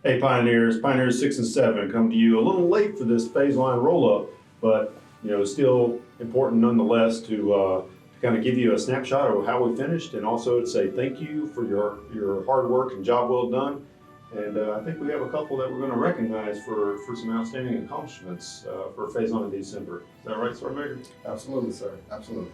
Hey Pioneers 6 and 7 come to you a little late for this phase line roll-up, but still important nonetheless to kind of give you a snapshot of how we finished and also to say thank you for your hard work and job well done. And I think we have a couple that we're going to recognize for some outstanding accomplishments for phase line in December. Is that right, Sergeant Major? Absolutely, sir. Absolutely.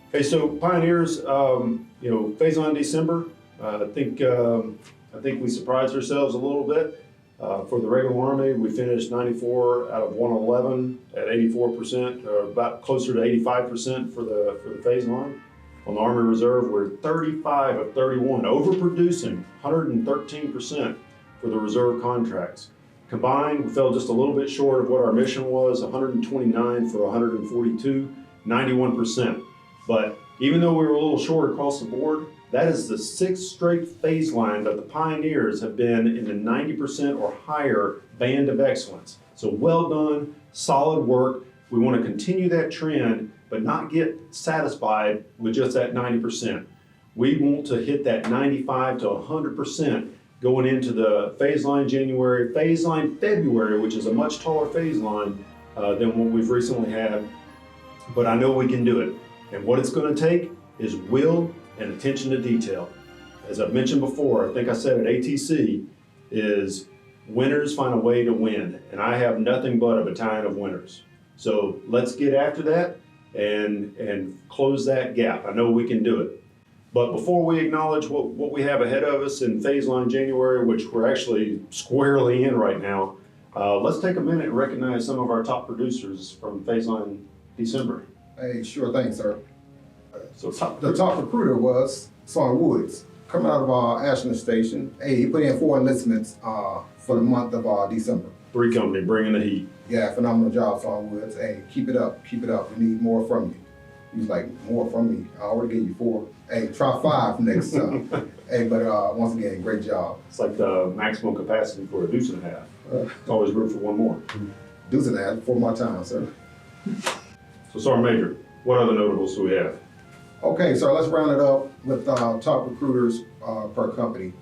Okay, so Pioneers, phase line in December. I think we surprised ourselves a little bit. For the regular Army, we finished 94 out of 111 at 84%, or about closer to 85% for the phase line. On the Army Reserve, we're 35 of 31, overproducing 113% for the reserve contracts. Combined, we fell just a little bit short of what our mission was, 129 for 142, 91%. But even though we were a little short across the board, that is the 6th straight phase line that the Pioneers have been in the 90% or higher band of excellence. So well done, solid work. We want to continue that trend, but not get satisfied with just that 90%. We want to hit that 95 to 100% going into the phase line January, phase line February, which is a much taller phase line than what we've recently had. But I know we can do it. And what it's going to take is will and attention to detail. As I've mentioned before, I think I said at ATC, is winners find a way to win. And I have nothing but a battalion of winners. So let's get after that and close that gap. I know we can do it. But before we acknowledge what we have ahead of us in phase line January, which we're actually squarely in right now, let's take a minute and recognize some of our top producers from phase line December. Hey, sure thing, sir. So The top recruiter was Sergeant Woods, coming out of Ashland Station. Hey, he put in 4 enlistments for the month of December. 3 company bringing the heat. Yeah, phenomenal job, Sergeant Woods. Hey, keep it up, keep it up. We need more from you. He was like, more from me? I already gave you 4. Hey, try 5 next time. Hey, but once again, great job. It's like the maximum capacity for a deuce and a half. Always room for one more. Deuce and a half before my time, sir. So Sergeant Major, what other notables do we have? Okay, so let's round it up with top recruiters per company.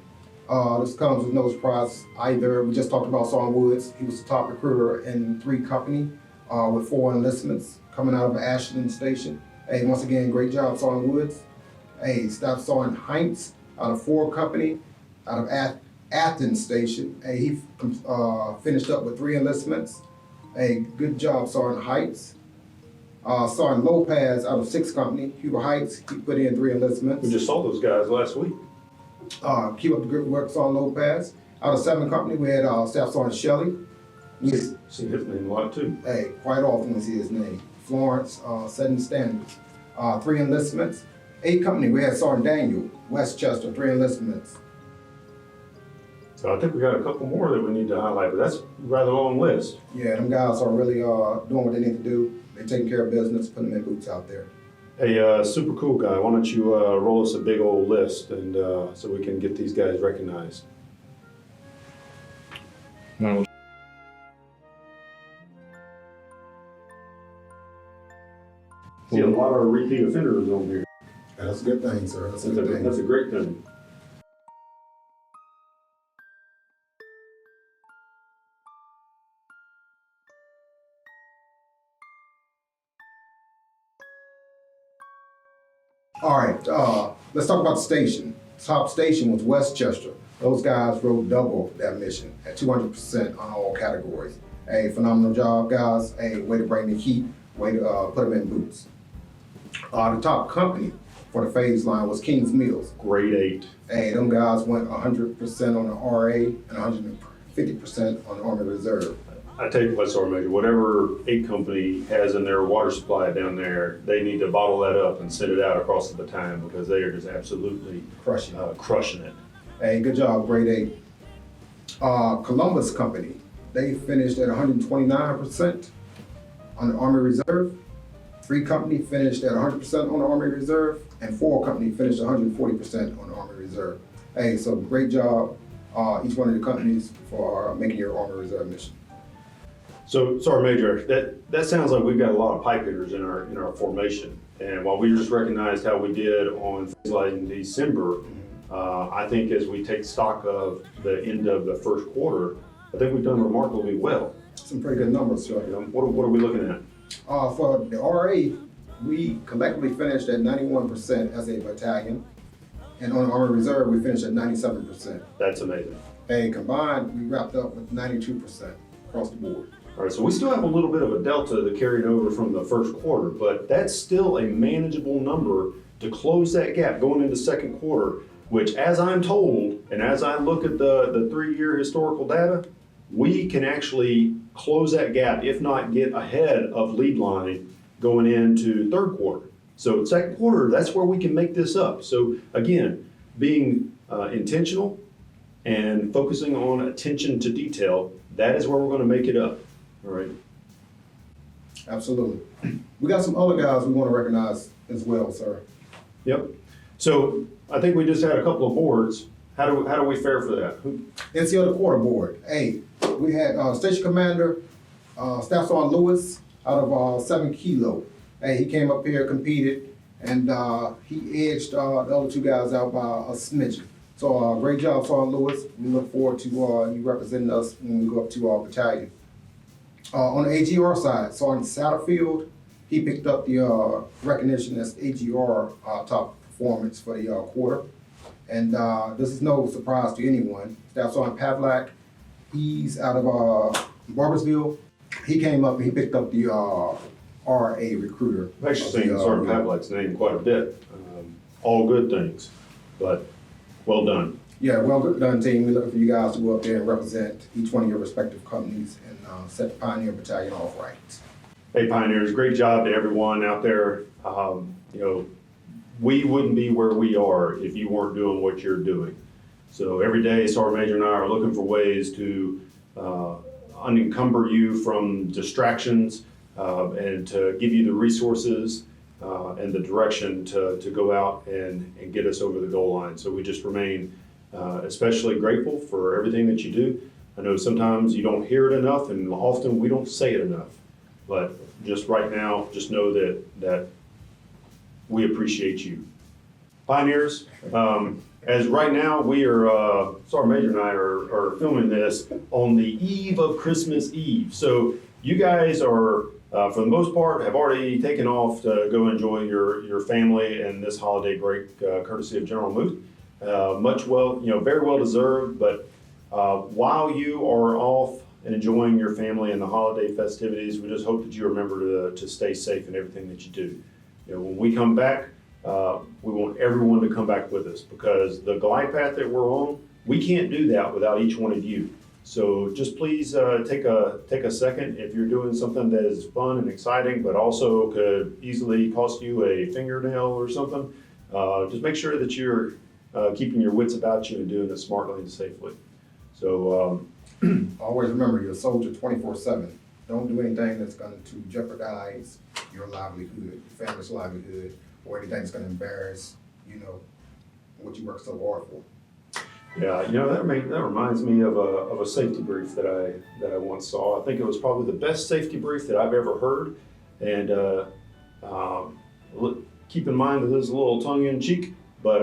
This comes with no surprise either. We just talked about Sergeant Woods. He was the top recruiter in 3 company with 4 enlistments coming out of Ashland Station. Hey, once again, great job, Sergeant Woods. Hey, Staff Sergeant Heinz out of 4 company, out of Athens Station. Hey, he finished up with 3 enlistments. Hey, good job, Sergeant Heights. Sergeant Lopez out of 6 company, Huber Heights, he put in 3 enlistments. We just saw those guys last week. Keep up the good work, Sergeant Lopez. Out of 7 company, we had Staff Sergeant Shelley. Yes. See his name a lot too. Hey, quite often we see his name. Florence, setting standards. 3 enlistments. 8 company, we had Sergeant Daniel, Westchester, 3 enlistments. So I think we got a couple more that we need to highlight, but that's a rather long list. Yeah, them guys are really doing what they need to do. They're taking care of business, putting their boots out there. Hey, super cool guy, why don't you roll us a big old list and so we can get these guys recognized. See a lot of repeat offenders on here. That's a good thing, sir. That's a good thing. That's a great thing. All right, let's talk about the station. Top station was Westchester. Those guys rode double that mission at 200% on all categories. Hey, phenomenal job, guys. Hey, way to bring the heat, way to put them in boots. The top company for the phase line was King's Mills. Grade 8. Hey, them guys went 100% on the RA and 150% on the Army Reserve. I tell you what, Sergeant Major, whatever 8 company has in their water supply down there, they need to bottle that up and send it out across the battalion because they are just absolutely crushing it. Hey, good job, grade 8. Columbus Company, they finished at 129% on the Army Reserve. 3 company finished at 100% on the Army Reserve, and 4 company finished 140% on the Army Reserve. Hey, so great job, each one of the companies for making your Army Reserve mission. So, Sergeant Major, that sounds like we've got a lot of pipe hitters in our formation. And while we just recognized how we did on phase line in December, I think as we take stock of the end of the first quarter, I think we've done remarkably well. Some pretty good numbers, sir. What are we looking at? For the RA, we collectively finished at 91% as a battalion, and on the Army Reserve, we finished at 97%. That's amazing. And combined, we wrapped up with 92% across the board. All right, so we still have a little bit of a delta that carried over from the first quarter, but that's still a manageable number to close that gap going into second quarter, which, as I'm told, and as I look at the 3-year historical data, we can actually close that gap, if not get ahead of lead line going into third quarter. So second quarter, that's where we can make this up. So again, being intentional and focusing on attention to detail, that is where we're going to make it up. All right. Absolutely. We got some other guys we want to recognize as well, sir. Yep. So I think we just had a couple of boards. How do we fare for that? NCO the quarter board. Hey, we had Station Commander Staff Sergeant Lewis out of 7 Kilo. Hey, he came up here, competed, and he edged the other 2 guys out by a smidgen. So great job, Sergeant Lewis. We look forward to you representing us when we go up to our battalion. On the AGR side, Sergeant Satterfield, he picked up the recognition as AGR top performance for the quarter. And this is no surprise to anyone. Staff Sergeant Pavlak, he's out of Barbersville. He came up and he picked up the RA recruiter. I've actually seen Sergeant Pavlak's name quite a bit. All good things, but well done. Yeah, well done, team. We're looking for you guys to go up there and represent each one of your respective companies and set the Pioneer Battalion off right. Hey, Pioneers, great job to everyone out there. We wouldn't be where we are if you weren't doing what you're doing. So every day, Sergeant Major and I are looking for ways to unencumber you from distractions and to give you the resources and the direction to go out and get us over the goal line. So we just remain especially grateful for everything that you do. I know sometimes you don't hear it enough, and often we don't say it enough. But just right now, just know that we appreciate you. Pioneers, as right now we are, Sergeant Major and I are filming this on the eve of Christmas Eve. So you guys are, for the most part, have already taken off to go enjoy your family and this holiday break, courtesy of General Muth. Very well deserved, but while you are off and enjoying your family and the holiday festivities, we just hope that you remember to stay safe in everything that you do. When we come back, we want everyone to come back with us, because the glide path that we're on, we can't do that without each one of you. So just please take a second if you're doing something that is fun and exciting, but also could easily cost you a fingernail or something. Just make sure that you're keeping your wits about you and doing this smartly and safely. So always remember, you're a soldier 24/7. Don't do anything that's going to jeopardize your livelihood, your family's livelihood, or anything that's going to embarrass, what you work so hard for. Yeah, that reminds me of a safety brief that I once saw. I think it was probably the best safety brief that I've ever heard. And keep in mind that this is a little tongue-in-cheek, but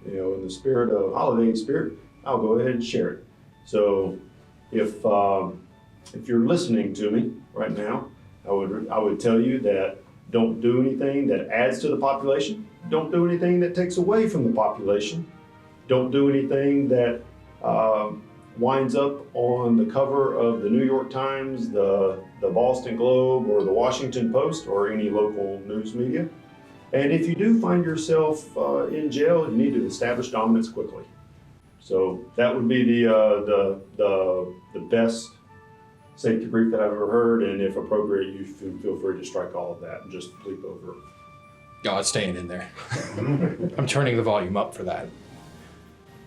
in the spirit of holiday spirit, I'll go ahead and share it. So if you're listening to me right now, I would tell you that don't do anything that adds to the population. Don't do anything that takes away from the population. Don't do anything that winds up on the cover of the New York Times, the Boston Globe, or the Washington Post, or any local news media. And if you do find yourself in jail, you need to establish dominance quickly. So that would be the best safety brief that I've ever heard, and if appropriate, you feel free to strike all of that and just bleep over it. Oh, it's staying in there. I'm turning the volume up for that.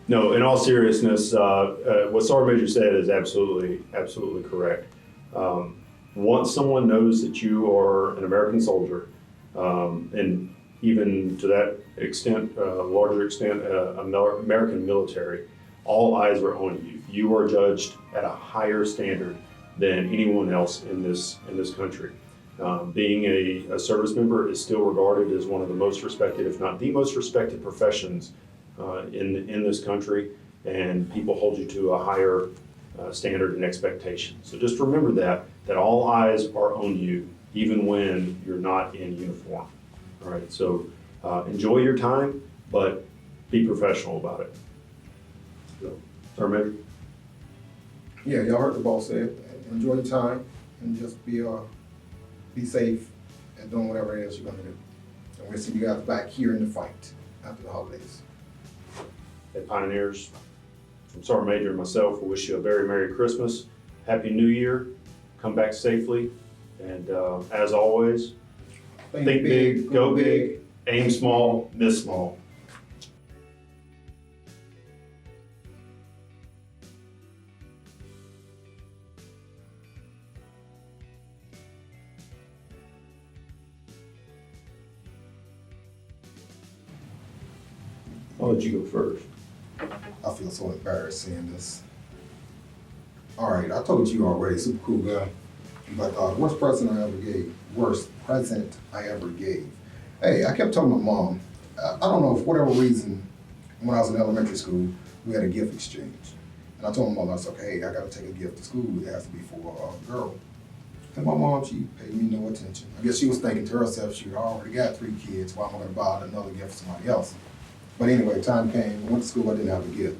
No, in all seriousness, what Sergeant Major said is absolutely correct. Once someone knows that you are an American soldier, and even to that extent, larger extent, American military, all eyes are on you. You are judged at a higher standard than anyone else in this country. Being a service member is still regarded as one of the most respected, if not the most respected professions in this country, and people hold you to a higher standard and expectation. So just remember that all eyes are on you, even when you're not in uniform. All right, so enjoy your time, but be professional about it. So, Sergeant Major? Yeah, y'all heard the boss say it. Enjoy your time and just be safe and doing whatever it is you're gonna do. And we'll see you guys back here in the fight after the holidays. At Pioneers, from Sergeant Major and myself, we wish you a very Merry Christmas, Happy New Year, come back safely, and as always, think big, go big, aim small, miss small. I'll let you go first. I feel so embarrassed saying this. All right, I told you already, super cool guy. But the worst present I ever gave. Hey, I kept telling my mom, I don't know, for whatever reason, when I was in elementary school, we had a gift exchange. And I told my mom, I was like, hey, I gotta take a gift to school. It has to be for a girl. And my mom, she paid me no attention. I guess she was thinking to herself, she already got 3 kids, why am I gonna buy another gift for somebody else? But anyway, time came, I went to school, I didn't have a gift.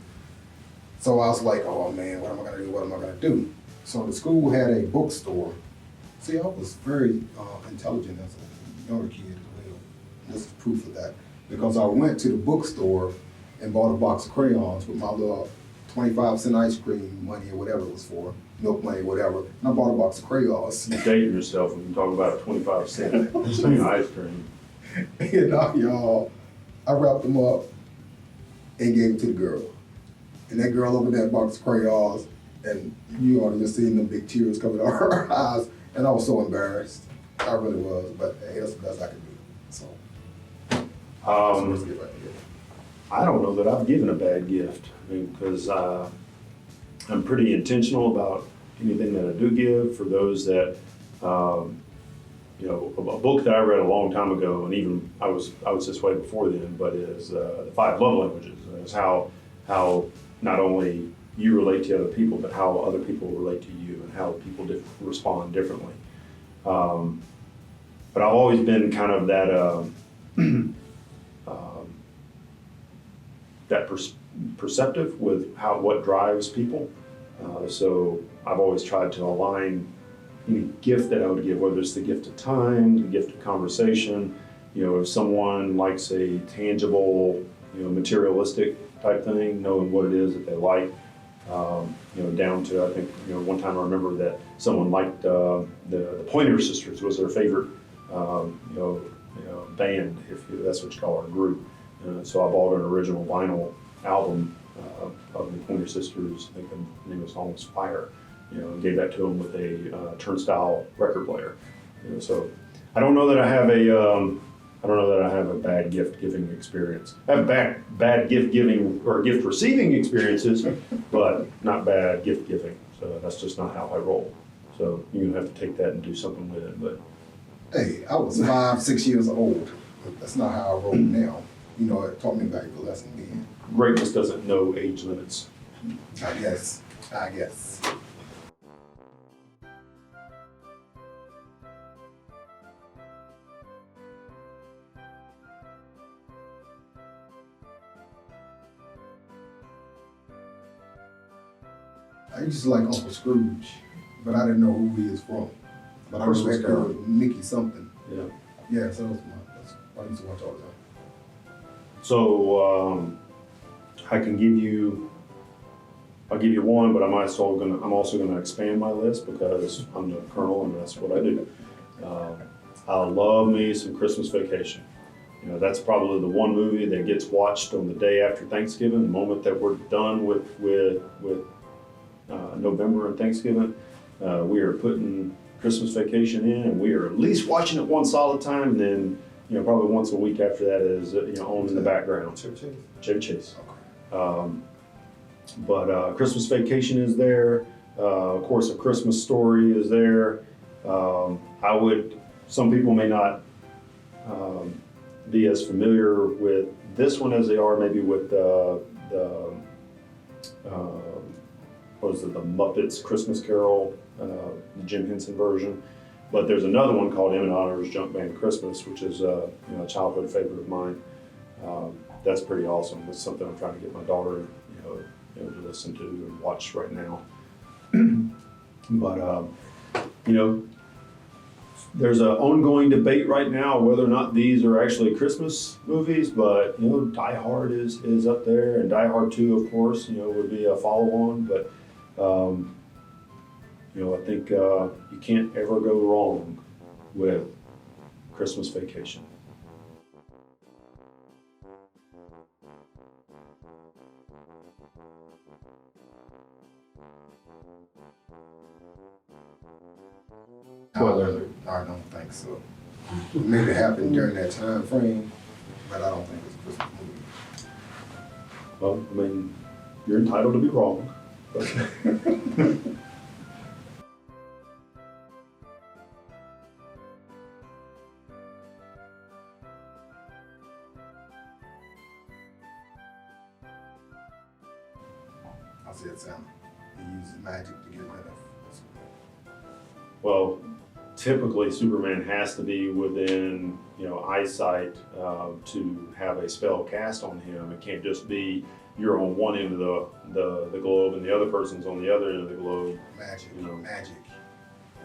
So I was like, oh man, what am I gonna do, what am I gonna do? So the school had a bookstore. See, I was very intelligent as a younger kid as well. This is proof of that. Because I went to the bookstore and bought a box of crayons with my little 25-cent ice cream money or whatever it was for, milk money, whatever. And I bought a box of crayons. You're dating yourself when you talk about a 25-cent thing of ice cream. And I wrapped them up and gave it to the girl. And that girl opened that box of crayons, and you ought to just seen them big tears coming out of her eyes. And I was so embarrassed. I really was, but hey, that's the best I could do. So let's get right here. I don't know that I've given a bad gift, because I'm pretty intentional about anything that I do give. For those that, a book that I read a long time ago, and even I was this way before then, but is The 5 Love Languages. And it's how not only you relate to other people, but how other people relate to you, and how people respond differently. But I've always been kind of that perceptive with what drives people. So I've always tried to align any gift that I would give, whether it's the gift of time, the gift of conversation. If someone likes a tangible, materialistic type thing, knowing what it is that they like, down to, I think, one time I remember that someone liked the Pointer Sisters was their favorite, band, if that's what you call our group. So I bought an original vinyl album of the Pointer Sisters. I think the name of the song was Fire. And gave that to them with a turnstile record player. So I don't know that I have a bad gift giving experience. I have bad gift giving or gift receiving experiences, but not bad gift giving. So that's just not how I roll. So you're gonna have to take that and do something with it. But Hey, I was 5, 6 years old. That's not how I roll now. It taught me a valuable lesson then. greatness doesn't know age limits. I guess. I used to like Uncle Scrooge, but I didn't know who he is from. But I Christmas remember Carol. Mickey something. Yeah. Yeah, so that's what I used to watch all the time. So I'll give you one, but I'm also gonna expand my list because I'm the colonel and that's what I do. I love me some Christmas Vacation. That's probably the one movie that gets watched on the day after Thanksgiving, the moment that we're done with November and Thanksgiving. We are putting Christmas Vacation in, and we are at least watching it one solid time, and then probably once a week after that is on in the background. Chevy Chase. Okay. But Christmas Vacation is there. Of course, A Christmas Story is there. Some people may not be as familiar with this one as they are maybe with what is it, the Muppets Christmas Carol, the Jim Henson version. But there's another one called Emmett Otter's Junk Band Christmas, which is a childhood favorite of mine. That's pretty awesome. It's something I'm trying to get my daughter to listen to and watch right now. But there's an ongoing debate right now whether or not these are actually Christmas movies, but Die Hard is up there, and Die Hard 2, of course, would be a follow-on. But I think you can't ever go wrong with Christmas Vacation. No, I don't think so. Maybe it happened during that time frame, but I don't think it's a Christmas movie. Well, I mean, you're entitled to be wrong. But I said Santa. He uses magic to get rid of. well, typically Superman has to be within eyesight to have a spell cast on him. It can't just be you're on one end of the globe and the other person's on the other end of the globe. Magic. Magic.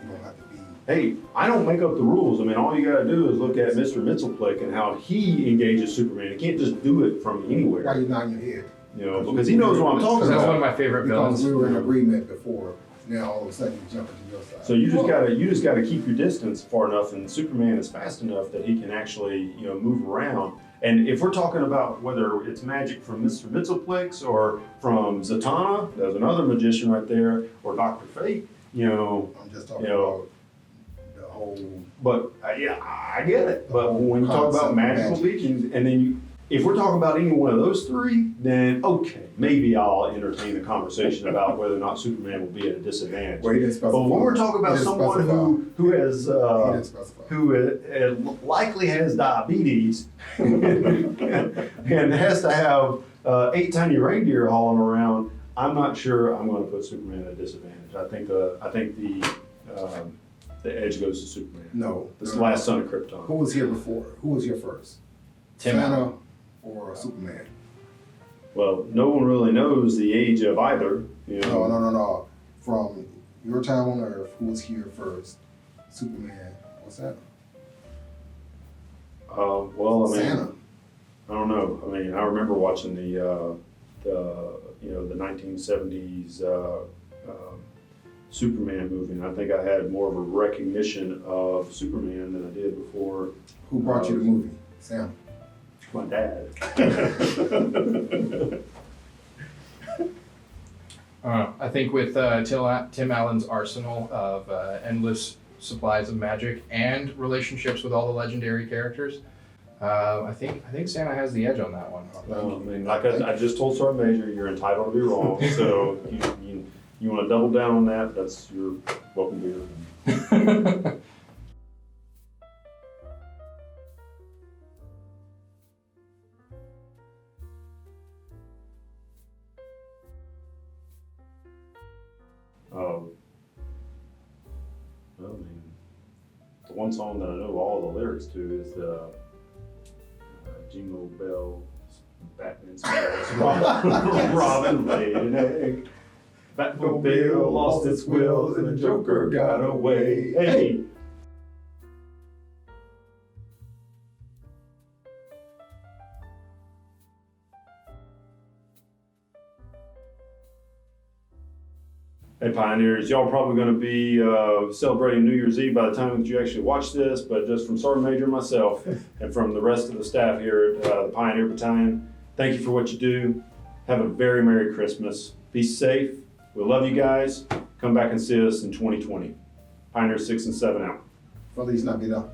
You don't have to be. Hey, I don't make up the rules. I mean, all you gotta do is look at Mr. Mitzelplick and how he engages Superman. He can't just do it from Why anywhere, you nodding your head? because he knows what I'm talking That's one of about. my favorite Because villains. we were in agreement before. Now all of a sudden you jump into your side. So you just gotta keep your distance far enough, and Superman is fast enough that he can actually move around. And if we're talking about whether it's magic from Mr. Mitzelplick or from Zatanna, there's another magician right there, or Dr. Fate, I'm just talking about the whole. But yeah, I get it. But when you talk Concept about of magical magic. beings, and then if we're talking about any one of those three, then okay, maybe I'll entertain a conversation about whether or not Superman will be at a disadvantage. Well, he didn't specify. But when we're talking about He didn't someone specify. who has He didn't specify. who likely has diabetes and has to have 8 tiny reindeer hauling around, I'm not sure I'm going to put Superman at a disadvantage. I think the edge goes to Superman. No. This is the last son of Krypton. Who was here before? Who was here first? Tim Santa Allen. or Superman? Well, no one really knows the age of either. No. From your time on Earth, who was here first? Superman or Santa? Well, I mean, Santa. I don't know. I mean, I remember watching the 1970s Superman movie, and I think I had more of a recognition of Superman than I did before. Who brought you the movie? Santa. My dad. I think with Tim Allen's arsenal of endless supplies of magic and relationships with all the legendary characters, I think Santa has the edge on that one. I mean, like I just told Sergeant Major, you're entitled to be wrong. So you want to double down on that? That's your welcome beer. Well, I mean, the one song that I know all the lyrics to is the Jingle Bells, Batman smells, Robin laid an egg, Batmobile lost its wheels, and the Joker got away. Hey! Hey Pioneers, y'all probably going to be celebrating New Year's Eve by the time that you actually watch this, but just from Sergeant Major and myself and from the rest of the staff here at the Pioneer Battalion, thank you for what you do. Have a very Merry Christmas. Be safe. We love you guys. Come back and see us in 2020. Pioneer 6 and 7 out. Feliz Navidad.